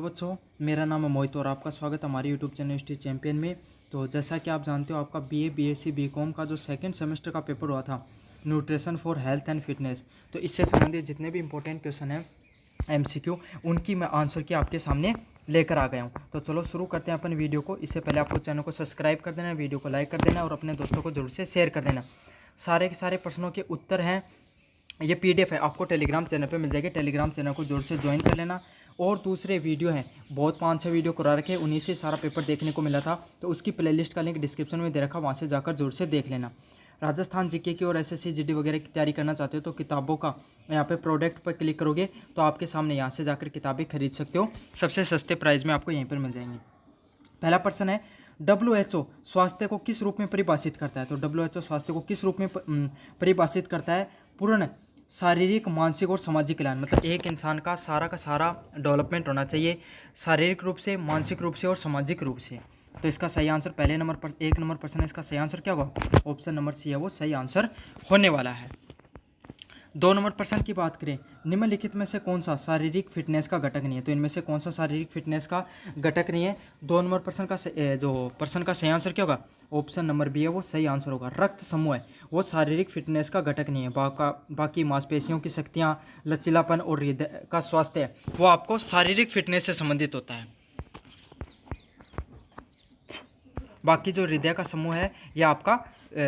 बच्चों, मेरा नाम है मोहित और आपका स्वागत है हमारे यूट्यूब चैनल स्टडी चैंपियन में। तो जैसा कि आप जानते हो, आपका बीए, बीएससी, बीकॉम का जो सेकंड सेमेस्टर का पेपर हुआ था, nutrition for health and fitness, तो इससे संबंधित जितने भी इंपॉर्टेंट क्वेश्चन हैं एमसीक्यू, उनकी मैं आंसर की आपके सामने लेकर आ गया हूँ। तो चलो शुरू करते हैं अपन वीडियो को। इससे पहले आपको चैनल को सब्सक्राइब कर देना, वीडियो को लाइक कर देना और अपने दोस्तों को जरूर से शेयर कर देना। सारे के सारे प्रश्नों के उत्तर हैं, ये पीडीएफ है, आपको टेलीग्राम चैनल पे मिल जाएगी। टेलीग्राम चैनल को जोर से ज्वाइन कर लेना। और दूसरे वीडियो हैं, बहुत 5-6 वीडियो करा रखे, उन्हीं से सारा पेपर देखने को मिला था, तो उसकी प्लेलिस्ट का लिंक डिस्क्रिप्शन में दे रखा, वहाँ से जाकर जोर से देख लेना। राजस्थान जीके की और एसएससी जीडी वगैरह की तैयारी करना चाहते हो तो किताबों का यहाँ पे प्रोडक्ट पर क्लिक करोगे तो आपके सामने यहाँ से जाकर किताबें खरीद सकते हो, सबसे सस्ते प्राइस में आपको यहीं पर मिल जाएंगी। पहला प्रश्न है, WHO स्वास्थ्य को किस रूप में परिभाषित करता है? तो WHO स्वास्थ्य को किस रूप में परिभाषित करता है? पूर्ण शारीरिक, मानसिक और सामाजिक कल्याण। मतलब एक इंसान का सारा डेवलपमेंट होना चाहिए, शारीरिक रूप से, मानसिक रूप से और सामाजिक रूप से। तो इसका सही आंसर पहले नंबर पर 1 नंबर प्रश्न है, इसका सही आंसर क्या होगा? ऑप्शन नंबर सी है वो सही आंसर होने वाला है। 2 नंबर प्रश्न की बात करें, निम्नलिखित में से कौन सा शारीरिक फिटनेस का घटक नहीं है? तो इनमें से कौन सा शारीरिक फिटनेस का घटक नहीं है? 2 नंबर प्रश्न का जो प्रश्न का सही आंसर क्या होगा? ऑप्शन नंबर बी है वो सही आंसर होगा। रक्त समूह है वो शारीरिक फिटनेस का घटक नहीं है। बाकी मांसपेशियों की शक्तियाँ, लचीलापन और हृदय का स्वास्थ्य है वो आपको शारीरिक फिटनेस से संबंधित होता है। बाकी जो हृदय का समूह है यह आपका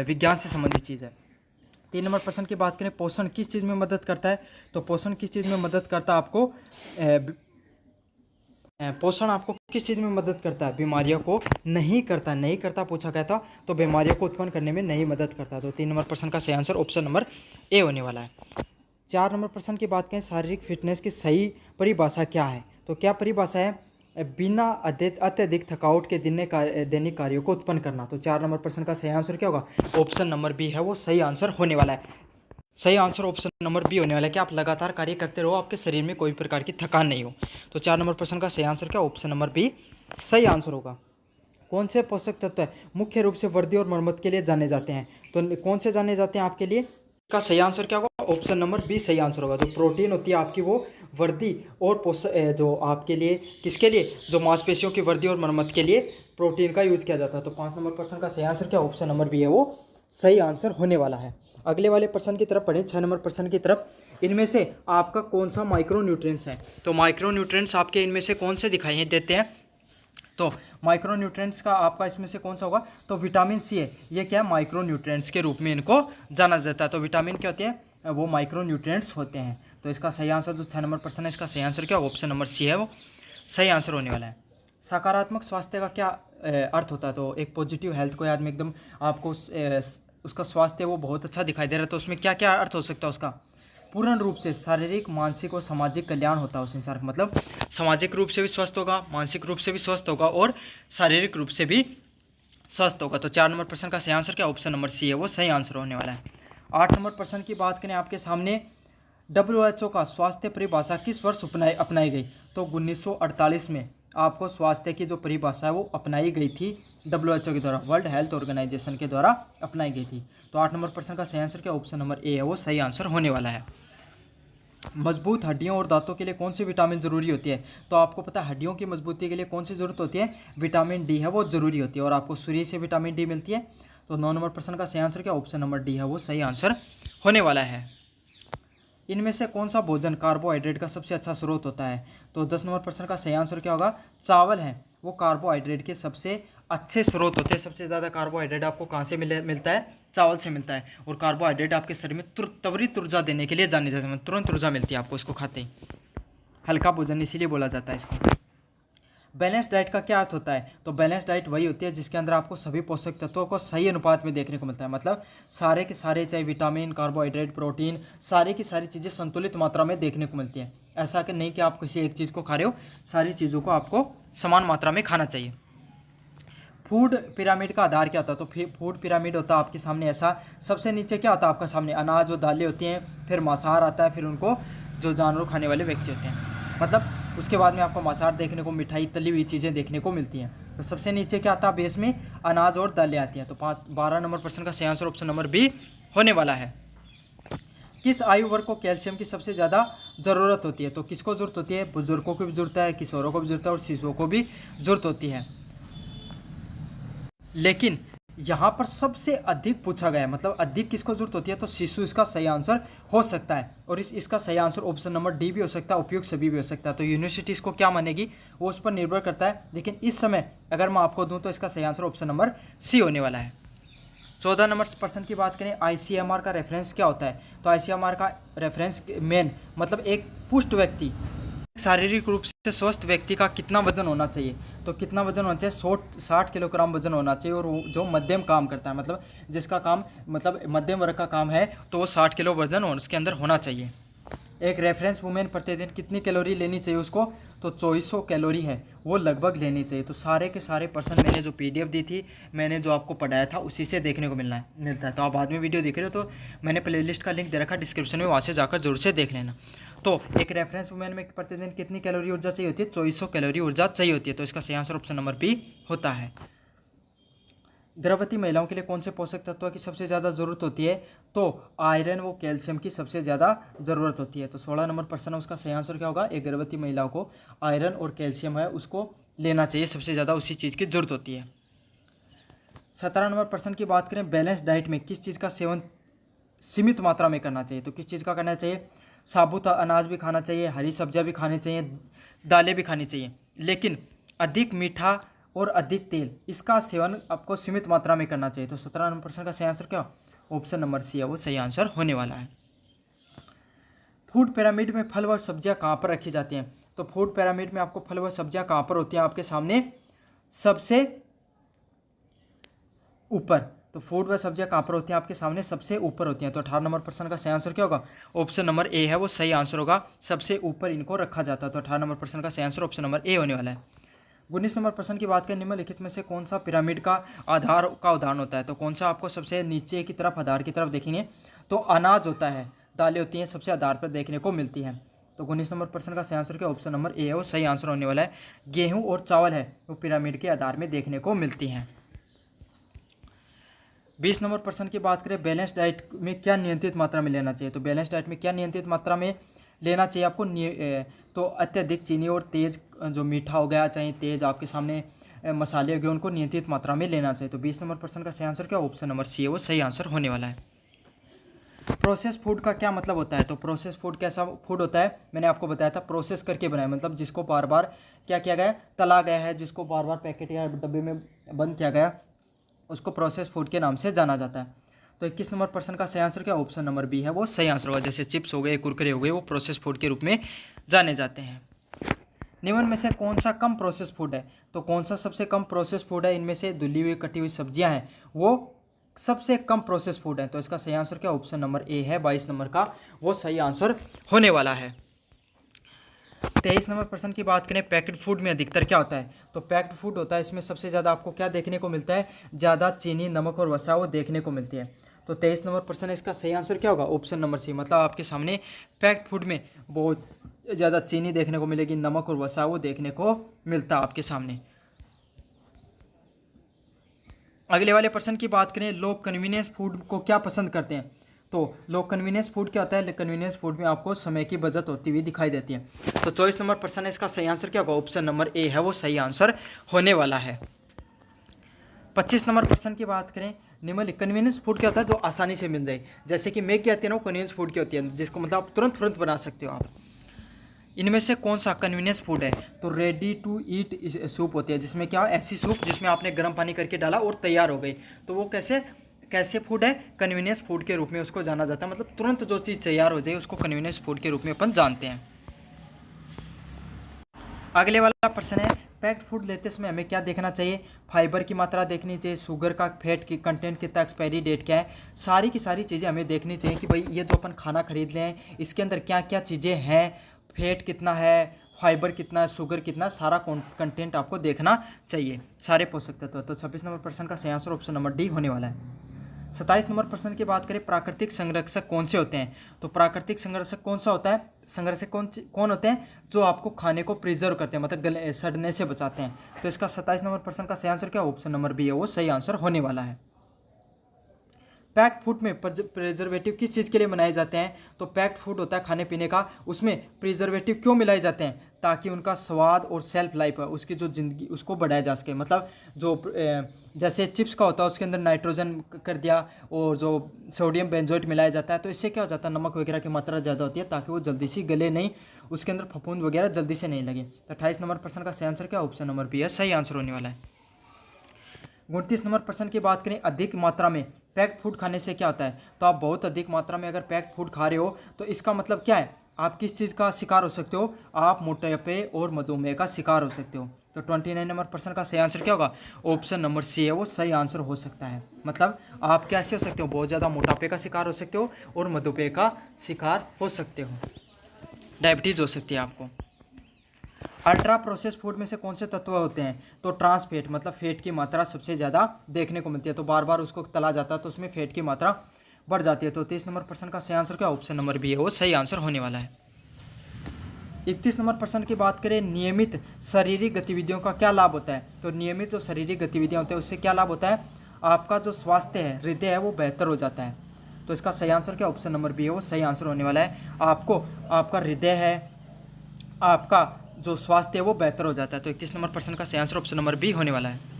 विज्ञान से संबंधित चीज़ है। 3 नंबर प्रश्न की बात करें, पोषण किस चीज़ में मदद करता है? तो पोषण किस चीज़ में मदद करता है आपको? पोषण आपको किस चीज़ में मदद करता है? बीमारियों को नहीं करता पूछा गया था, तो बीमारियों को उत्पन्न करने में नहीं मदद करता। तो 3 नंबर प्रश्न का सही आंसर ऑप्शन नंबर ए होने वाला है। 4 नंबर प्रश्न की बात करें, शारीरिक फिटनेस की सही परिभाषा क्या है? तो क्या परिभाषा है? बिना अत्यधिक थकावट के दैनिक कार्यों को उत्पन्न करना। तो 4 नंबर प्रश्न का सही आंसर क्या होगा? ऑप्शन नंबर बी है वो सही आंसर होने वाला है। सही आंसर ऑप्शन नंबर बी होने वाला है कि आप लगातार कार्य करते रहो, आपके शरीर में कोई प्रकार की थकान नहीं हो। तो 4 नंबर प्रश्न का सही आंसर क्या? ऑप्शन नंबर बी सही आंसर होगा। कौन से पोषक तत्व मुख्य रूप से वृद्धि और मरम्मत के लिए जाने जाते हैं? तो कौन से जाने जाते हैं आपके लिए? का सही आंसर क्या होगा? ऑप्शन नंबर बी सही आंसर होगा। जो प्रोटीन होती है आपकी वो वृद्धि और जो आपके लिए, किसके लिए? जो मांसपेशियों की वृद्धि और मरम्मत के लिए प्रोटीन का यूज़ किया जाता है। तो 5 नंबर प्रश्न का सही आंसर क्या? ऑप्शन नंबर बी है वो सही आंसर होने वाला है। अगले वाले प्रश्न की तरफ पढ़ें, 6 नंबर प्रश्न की तरफ। इनमें से आपका कौन सा माइक्रो न्यूट्रिएंट्स है? तो माइक्रो न्यूट्रिएंट्स आपके इनमें से कौन से दिखाई देते हैं? तो माइक्रो न्यूट्रिएंट्स का आपका इसमें से कौन सा होगा? तो विटामिन सी है, ये क्या है? माइक्रो न्यूट्रिएंट्स के रूप में इनको जाना जाता है। तो विटामिन क्या होते हैं? वो माइक्रो न्यूट्रिएंट्स होते हैं। तो इसका सही आंसर जो 6 नंबर प्रश्न है, इसका सही आंसर क्या? ऑप्शन नंबर सी है वो सही आंसर होने वाला है। सकारात्मक स्वास्थ्य का क्या अर्थ होता है? तो एक पॉजिटिव हेल्थ को आदमी एकदम आपको उसका स्वास्थ्य वो बहुत अच्छा दिखाई दे रहा है, तो उसमें क्या क्या अर्थ हो सकता है उसका? पूर्ण रूप से शारीरिक, मानसिक और सामाजिक कल्याण होता है उस इंसान का। मतलब सामाजिक रूप से भी स्वस्थ होगा, मानसिक रूप से भी स्वस्थ होगा और शारीरिक रूप से भी स्वस्थ होगा। तो 4 नंबर प्रश्न का सही आंसर क्या? ऑप्शन नंबर सी है वो सही आंसर होने वाला है। 8 नंबर प्रश्न की बात करें आपके सामने, WHO का स्वास्थ्य परिभाषा किस वर्ष अपनाई गई? तो 1948 में आपको स्वास्थ्य की जो परिभाषा है वो अपनाई गई थी, WHO के द्वारा, वर्ल्ड हेल्थ ऑर्गेनाइजेशन के द्वारा अपनाई गई थी। तो 8 नंबर प्रश्न का सही आंसर क्या? ऑप्शन नंबर ए है वो सही आंसर होने वाला है। मजबूत हड्डियों और दांतों के लिए कौन सी विटामिन जरूरी होती है? तो आपको पता है हड्डियों की मजबूती के लिए कौन सी जरूरत होती है? विटामिन डी है वो जरूरी होती है, और आपको सूर्य से विटामिन डी मिलती है। तो 9 नंबर प्रश्न का सही आंसर क्या? ऑप्शन नंबर डी है वो सही आंसर होने वाला है। इनमें से कौन सा भोजन कार्बोहाइड्रेट का सबसे अच्छा स्रोत होता है? तो 10 नंबर प्रश्न का सही आंसर क्या होगा? चावल है वो कार्बोहाइड्रेट के सबसे अच्छे स्रोत होते हैं। सबसे ज़्यादा कार्बोहाइड्रेट आपको कहाँ से मिलता है? चावल से मिलता है। और कार्बोहाइड्रेट आपके शरीर में त्वरित ऊर्जा देने के लिए जाने जाते हैं, तुरंत ऊर्जा मिलती है आपको इसको खाते ही। हल्का भोजन इसीलिए बोला जाता है इसको। बैलेंस डाइट का क्या अर्थ होता है? तो बैलेंस डाइट वही होती है जिसके अंदर आपको सभी पोषक तत्वों को सही अनुपात में देखने को मिलता है। मतलब सारे के सारे, चाहे विटामिन, कार्बोहाइड्रेट, प्रोटीन, सारी की सारी चीज़ें संतुलित मात्रा में देखने को मिलती हैं। ऐसा कि नहीं कि आप किसी एक चीज़ को खा रहे हो, सारी चीज़ों को आपको समान मात्रा में खाना चाहिए। फूड पिरामिड का आधार क्या होता है? तो फूड पिरामिड होता है आपके सामने ऐसा, सबसे नीचे क्या होता है आपका सामने? अनाज और दालें होती हैं, फिर मांसाहार आता है, फिर उनको जो जानवर खाने वाले व्यक्ति होते हैं। मतलब उसके बाद में आपको मांसाहार देखने को, मिठाई, तली हुई चीज़ें देखने को मिलती हैं। तो सबसे नीचे क्या आता है बेस में? अनाज और दालें आती हैं। तो 12 नंबर प्रश्न का सही आंसर ऑप्शन नंबर बी होने वाला है। किस आयु वर्ग को कैल्शियम की सबसे ज़्यादा ज़रूरत होती है? तो किसको ज़रूरत होती है? बुजुर्गों को भी ज़रूरत है, किशोरों को भी ज़रूरत है और शिशुओं को भी ज़रूरत होती है। लेकिन यहाँ पर सबसे अधिक पूछा गया है, मतलब अधिक किसको जरूरत होती है? तो शिशु इसका सही आंसर हो सकता है। और इसका सही आंसर ऑप्शन नंबर डी भी हो सकता है, उपयुक्त सभी भी हो सकता है। तो यूनिवर्सिटी इसको क्या मानेगी वो उस पर निर्भर करता है, लेकिन इस समय अगर मैं आपको दूं तो इसका सही आंसर ऑप्शन नंबर सी होने वाला है। 14 नंबर प्रश्न की बात करें, आईसीएमआर का रेफरेंस क्या होता है? तो आईसीएमआर का रेफरेंस मेन मतलब एक पुष्ट व्यक्ति, शारीरिक रूप से स्वस्थ व्यक्ति का कितना वजन होना चाहिए? तो कितना वजन होना चाहिए? 60 किलोग्राम वजन होना चाहिए। और जो मध्यम काम करता है, मतलब जिसका काम मतलब मध्यम वर्ग का काम है, तो वो 60 किलो वजन उसके अंदर होना चाहिए। एक रेफरेंस वुमेन प्रतिदिन कितनी कैलोरी लेनी चाहिए उसको? तो 2400 कैलोरी है वो लगभग लेनी चाहिए। तो सारे के सारे पर्सन मैंने जो पीडीएफ दी थी, मैंने जो आपको पढ़ाया था, उसी से देखने को मिलता है। तो आप बाद में वीडियो देख रहे हो तो मैंने प्लेलिस्ट का लिंक दे रखा डिस्क्रिप्शन में, वहाँ से जाकर जरूर से देख लेना। तो एक रेफरेंस वुमेन में प्रतिदिन कितनी कैलोरी ऊर्जा चाहिए होती है? 2400 कैलोरी ऊर्जा चाहिए होती है। तो इसका सही आंसर ऑप्शन नंबर बी होता है। गर्भवती महिलाओं के लिए कौन से पोषक तत्वों की सबसे ज़्यादा ज़रूरत होती है? तो आयरन व कैल्शियम की सबसे ज़्यादा ज़रूरत होती है। तो 16 नंबर प्रश्न है, उसका सही आंसर क्या होगा? एक गर्भवती महिलाओं को आयरन और कैल्शियम है उसको लेना चाहिए, सबसे ज़्यादा उसी चीज़ की ज़रूरत होती है। 17 नंबर प्रश्न की बात करें, बैलेंस डाइट में किस चीज़ का सेवन सीमित मात्रा में करना चाहिए? तो किस चीज़ का करना चाहिए? साबुत अनाज भी खाना चाहिए, हरी सब्जियां भी खानी चाहिए, दालें भी खानी चाहिए, लेकिन अधिक मीठा और अधिक तेल इसका सेवन आपको सीमित मात्रा में करना चाहिए। तो 17 नंबर प्रश्न का सही आंसर क्या? ऑप्शन नंबर सी है वो सही आंसर होने वाला है। फूड पिरामिड में फल व सब्जियां कहाँ पर रखी जाती हैं? तो फूड पिरामिड में आपको फल व सब्जियां कहाँ पर होती हैं? आपके सामने सबसे ऊपर। तो फूड व सब्जियां कहाँ पर होती हैं? आपके सामने सबसे ऊपर होती हैं। तो 18 नंबर प्रश्न का सही आंसर क्या होगा? ऑप्शन नंबर ए है वो सही आंसर होगा, सबसे ऊपर इनको रखा जाता है। तो 18 नंबर प्रश्न का सही आंसर ऑप्शन नंबर ए होने वाला है। 19 नंबर प्रश्न की बात करें, निम्नलिखित में से कौन सा पिरामिड का आधार का उदाहरण होता है? तो कौन सा आपको सबसे नीचे की तरफ आधार की तरफ देखेंगे तो अनाज होता है, दालें होती हैं, सबसे आधार पर देखने को मिलती हैं। तो 19 नंबर प्रश्न का सही आंसर क्या? ऑप्शन नंबर ए है वो सही आंसर होने वाला है। गेहूं और चावल है वो पिरामिड के आधार में देखने को मिलती हैं। 20 नंबर प्रश्न की बात करें, बैलेंस डाइट में क्या नियंत्रित मात्रा में लेना चाहिए? तो बैलेंस डाइट में क्या नियंत्रित मात्रा में लेना चाहिए आपको? तो अत्यधिक चीनी और तेज़ जो मीठा हो गया, चाहे तेज़ आपके सामने मसाले हो गए, उनको नियंत्रित मात्रा में लेना चाहिए। तो 20 नंबर प्रश्न का सही आंसर क्या? ऑप्शन नंबर सी है वो सही आंसर होने वाला है। प्रोसेस फूड का क्या मतलब होता है? तो प्रोसेस फूड कैसा फूड होता है? मैंने आपको बताया था, प्रोसेस करके बनाया, मतलब जिसको बार बार क्या किया गया? तला गया है, जिसको बार बार पैकेट या डब्बे में बंद किया गया, उसको प्रोसेस फूड के नाम से जाना जाता है। तो 21 नंबर प्रश्न का सही आंसर क्या? ऑप्शन नंबर बी है वो सही आंसर होगा। जैसे चिप्स हो गए, कुरकुरे हो गए, वो प्रोसेस फूड के रूप में जाने जाते हैं। निम्न में से कौन सा कम प्रोसेस फूड है? तो कौन सा सबसे कम प्रोसेस फूड है? इनमें से धुली हुई कटी हुई सब्जियां हैं वो सबसे कम प्रोसेस फूड है। तो इसका सही आंसर क्या? ऑप्शन नंबर ए है 22 नंबर का वो सही आंसर होने वाला है। 23 नंबर प्रश्न की बात करें, पैक्ड फूड में अधिकतर क्या होता है? तो पैक्ड फूड होता है, इसमें सबसे ज़्यादा आपको क्या देखने को मिलता है? ज़्यादा चीनी, नमक और वसा वो देखने को मिलती है। तो 23 नंबर प्रश्न है, इसका सही आंसर क्या होगा? ऑप्शन नंबर सी, मतलब आपके सामने पैक्ड फूड में बहुत ज़्यादा चीनी देखने को मिलेगी, नमक और वसा वो देखने को मिलता है आपके सामने। अगले वाले प्रश्न की बात करें, लोग कन्वीनियंस फूड को क्या पसंद करते हैं? तो लोग कन्वीनियंस फूड क्या होता है? कन्वीनियंस फूड में आपको समय की बचत होती हुई दिखाई देती है। तो 24 नंबर प्रश्न है, इसका सही आंसर क्या होगा? ऑप्शन नंबर ए है वो सही आंसर होने वाला है। 25 नंबर प्रश्न की बात करें, निम्नलिखित कन्वीनियंस फूड क्या होता है जो आसानी से मिल जाए? जैसे कि मैगी आती है ना, वो कन्वीनियंस फूड की होती है, जिसको मतलब आप तुरंत बना सकते हो आप। इनमें से कौन सा कन्वीनियंस फूड है? तो रेडी टू ईट सूप होती है, जिसमें क्या? ऐसी सूप जिसमें आपने गर्म पानी करके डाला और तैयार हो गई। तो वो कैसे फूड है? कन्वीनियंस फूड के रूप में उसको जाना जाता है, मतलब तुरंत जो चीज़ तैयार हो जाए उसको कन्वीनियंस फूड के रूप में अपन जानते हैं। अगले वाला प्रश्न है, पैक्ड फूड लेते समय हमें क्या देखना चाहिए? फाइबर की मात्रा देखनी चाहिए, शुगर का फैट की कंटेंट कितना, एक्सपायरी डेट क्या है, सारी की सारी चीज़ें हमें देखनी चाहिए कि भाई ये जो अपन खाना खरीद लें हैं इसके अंदर क्या क्या चीज़ें हैं, फैट कितना है, फाइबर कितना है, शुगर कितना, सारा कंटेंट आपको देखना चाहिए, सारे पोषक तत्व। तो 26 नंबर प्रश्न का सही आंसर ऑप्शन नंबर डी होने वाला है। 27 नंबर प्रश्न की बात करें, प्राकृतिक संरक्षक कौन से होते हैं? तो प्राकृतिक संरक्षक कौन सा होता है? संरक्षक कौन होते हैं? जो आपको खाने को प्रिजर्व करते हैं, मतलब सड़ने से बचाते हैं। तो इसका 27 नंबर प्रश्न का सही आंसर क्या? ऑप्शन नंबर बी है वो सही आंसर होने वाला है। पैक्ड फूड में प्रिजर्वेटिव किस चीज़ के लिए बनाए जाते हैं? तो पैक्ड फूड होता है खाने पीने का, उसमें प्रिजर्वेटिव क्यों मिलाए जाते हैं? ताकि उनका स्वाद और सेल्फ लाइफ है, उसकी जो ज़िंदगी उसको बढ़ाया जा सके। मतलब जो जैसे चिप्स का होता है उसके अंदर नाइट्रोजन कर दिया और जो सोडियम बेंजोएट मिलाया जाता है, तो इससे क्या हो जाता है, नमक वगैरह की मात्रा ज़्यादा होती है ताकि वो जल्दी से गले नहीं, उसके अंदर फफूंद वगैरह जल्दी से नहीं लगे। तो 28 नंबर प्रश्न का सही आंसर क्या? ऑप्शन नंबर बी है सही आंसर होने वाला है। 29 नंबर प्रश्न की बात करें, अधिक मात्रा में पैक्ड फूड खाने से क्या होता है? तो आप बहुत अधिक मात्रा में अगर पैक्ड फूड खा रहे हो तो इसका मतलब क्या है? आप किस चीज़ का शिकार हो सकते हो? आप मोटापे और मधुमेह का शिकार हो सकते हो। तो 29 नंबर प्रश्न का सही आंसर क्या होगा? ऑप्शन नंबर सी है वो सही आंसर हो सकता है। मतलब आप कैसे हो सकते हो? बहुत ज़्यादा मोटापे का शिकार हो सकते हो और मधुमेह का शिकार हो सकते हो, डायबिटीज़ हो सकती है आपको। अल्ट्रा प्रोसेस फूड में से कौन से तत्व होते हैं? तो ट्रांस फैट, मतलब फैट की मात्रा सबसे ज़्यादा देखने को मिलती है, तो बार बार उसको तला जाता है तो उसमें फैट की मात्रा बढ़ जाती है। तो 30 नंबर प्रश्न का सही आंसर क्या? ऑप्शन नंबर बी है वो सही आंसर होने वाला है। 31 नंबर प्रश्न की बात करें, नियमित शारीरिक गतिविधियों का क्या लाभ होता है? तो नियमित जो शारीरिक गतिविधियाँ होती है उससे क्या लाभ होता है? आपका जो स्वास्थ्य है, हृदय है, वो बेहतर हो जाता है। तो इसका सही आंसर क्या? ऑप्शन नंबर बी है वो सही आंसर होने वाला है। आपको आपका हृदय है, आपका जो स्वास्थ्य है वो बेहतर हो जाता है। तो 31 नंबर प्रश्न का सही आंसर ऑप्शन नंबर बी होने वाला है।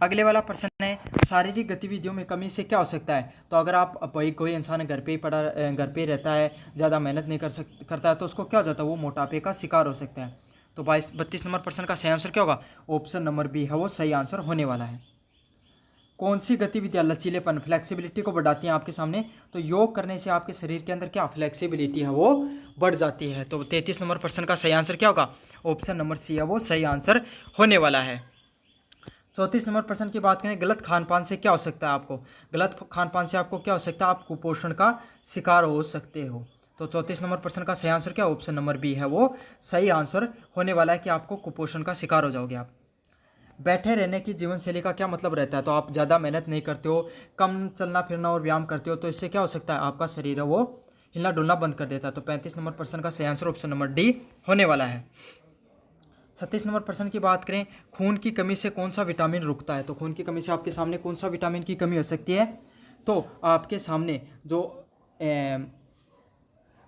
अगले वाला प्रश्न है, शारीरिक गतिविधियों में कमी से क्या हो सकता है? तो अगर आप कोई इंसान घर पे ही रहता है, ज़्यादा मेहनत नहीं करता है, तो उसको क्या हो जाता है? वो मोटापे का शिकार हो सकता है। तो 32 नंबर प्रश्न का सही आंसर क्या होगा? ऑप्शन नंबर बी है वो सही आंसर होने वाला है। कौन सी गतिविधियाँ लचीलेपन, फ्लेक्सिबिलिटी को बढ़ाती हैं आपके सामने? तो योग करने से आपके शरीर के अंदर क्या फ्लेक्सिबिलिटी है वो बढ़ जाती है। तो 33 नंबर प्रश्न का सही आंसर क्या होगा? ऑप्शन नंबर सी है वो सही आंसर होने वाला है। 34 नंबर प्रश्न की बात करें, गलत खान पान से क्या हो सकता है आपको? गलत खान पान से आपको क्या हो सकता है? आप कुपोषण का शिकार हो सकते हो। तो 34 नंबर प्रश्न का सही आंसर क्या? ऑप्शन नंबर बी है वो सही आंसर होने वाला है कि आपको कुपोषण का शिकार हो जाओगे आप। बैठे रहने की जीवन शैली का क्या मतलब रहता है? तो आप ज़्यादा मेहनत नहीं करते हो, कम चलना फिरना और व्यायाम करते हो, तो इससे क्या हो सकता है? आपका शरीर है वो हिलना डुलना बंद कर देता है। तो 35 नंबर प्रश्न का सही आंसर ऑप्शन नंबर डी होने वाला है। 36 नंबर प्रश्न की बात करें, खून की कमी से कौन सा विटामिन रुकता है? तो खून की कमी से आपके सामने कौन सा विटामिन की कमी हो सकती है? तो आपके सामने जो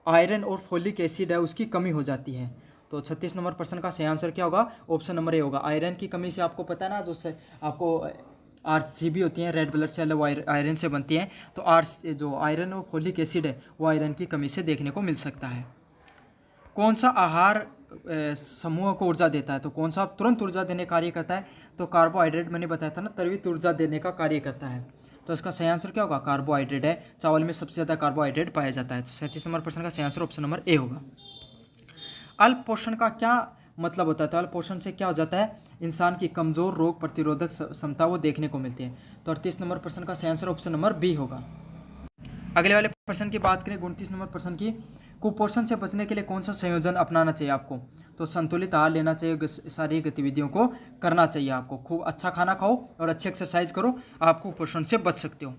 आयरन और फोलिक एसिड है उसकी कमी हो जाती है। तो 36 नंबर प्रश्न का सही आंसर क्या होगा? ऑप्शन नंबर ए होगा। आयरन की कमी से आपको पता है ना, जो से आपको आरसीबी होती हैं, रेड ब्लड सेल, वो आयरन से बनती हैं। तो जो आयरन और फोलिक एसिड है वो आयरन की कमी से देखने को मिल सकता है। कौन सा आहार समूह को ऊर्जा देता है? तो कौन सा तुरंत ऊर्जा देने कार्य करता है? तो कार्बोहाइड्रेट, मैंने बताया था ना, त्वरित ऊर्जा देने का कार्य करता है। तो इसका सही आंसर क्या होगा? कार्बोहाइड्रेट है, चावल में सबसे ज़्यादा कार्बोहाइड्रेट पाया जाता है। तो 37 नंबर प्रश्न का सही आंसर ऑप्शन नंबर ए होगा। अल्प पोषण का क्या मतलब होता है? तो अल्प पोषण से क्या हो जाता है? इंसान की कमजोर रोग प्रतिरोधक क्षमता वो देखने को मिलती है। तो 38 नंबर प्रश्न का सही आंसर ऑप्शन नंबर बी होगा। अगले वाले प्रश्न की बात करें, 29 नंबर प्रश्न की, कुपोषण से बचने के लिए कौन सा संयोजन अपनाना चाहिए आपको? तो संतुलित आहार लेना चाहिए, सारी गतिविधियों को करना चाहिए आपको, खूब अच्छा खाना खाओ और अच्छी एक्सरसाइज करो, आप कुपोषण से बच सकते हो।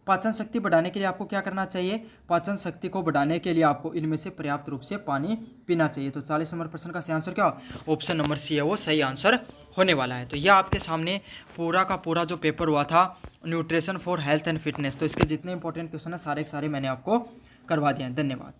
पाचन शक्ति बढ़ाने के लिए आपको क्या करना चाहिए? पाचन शक्ति को बढ़ाने के लिए आपको इनमें से पर्याप्त रूप से पानी पीना चाहिए। तो 40 नंबर प्रश्न का सही आंसर क्या? ऑप्शन नंबर सी है वो सही आंसर होने वाला है। तो यह आपके सामने पूरा का पूरा जो पेपर हुआ था, nutrition for health and fitness, तो इसके जितने इंपॉर्टेंट क्वेश्चन है सारे के सारे मैंने आपको करवा दिए हैं। धन्यवाद।